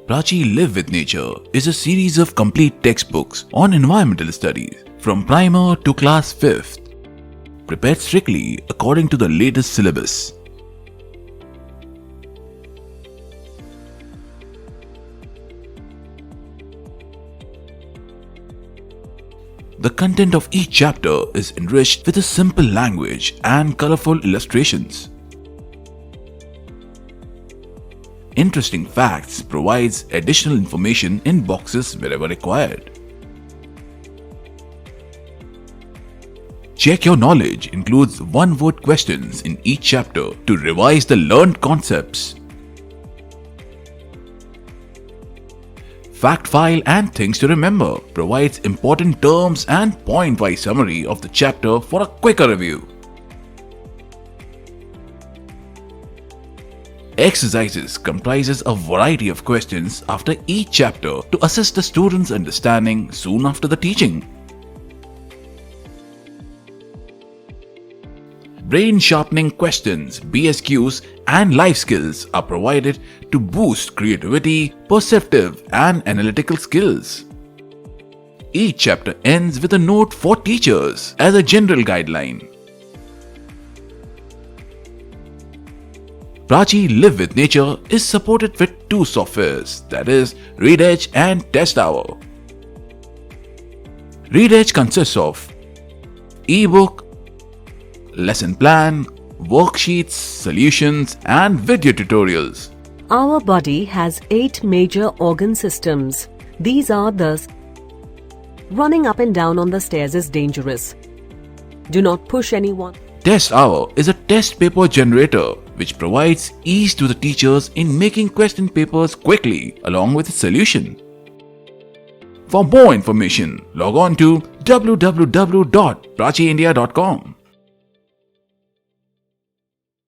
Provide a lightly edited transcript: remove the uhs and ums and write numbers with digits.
Prachi Live With Nature is a series of complete textbooks on environmental studies from primer to class 5th, prepared strictly according to the latest syllabus. The content of each chapter is enriched with a simple language and colorful illustrations. Interesting Facts provides additional information in boxes wherever required. Check Your Knowledge includes one-word questions in each chapter to revise the learned concepts. Fact File and Things to Remember provides important terms and point-wise summary of the chapter for a quicker review. Exercises comprises a variety of questions after each chapter to assist the students' understanding soon after the teaching. Brain-sharpening questions, BSQs, and life skills are provided to boost creativity, perceptive, and analytical skills. Each chapter ends with a note for teachers as a general guideline. Prachi Live With Nature is supported with two softwares, that is ReadEdge and TestHour. ReadEdge consists of ebook, lesson plan, worksheets, solutions, and video tutorials. Our body has 8 major organ systems. These are thus: running up and down on the stairs is dangerous. Do not push anyone. TestHour is a test paper generator which provides ease to the teachers in making question papers quickly along with its solution. For more information, log on to www.prachiindia.com.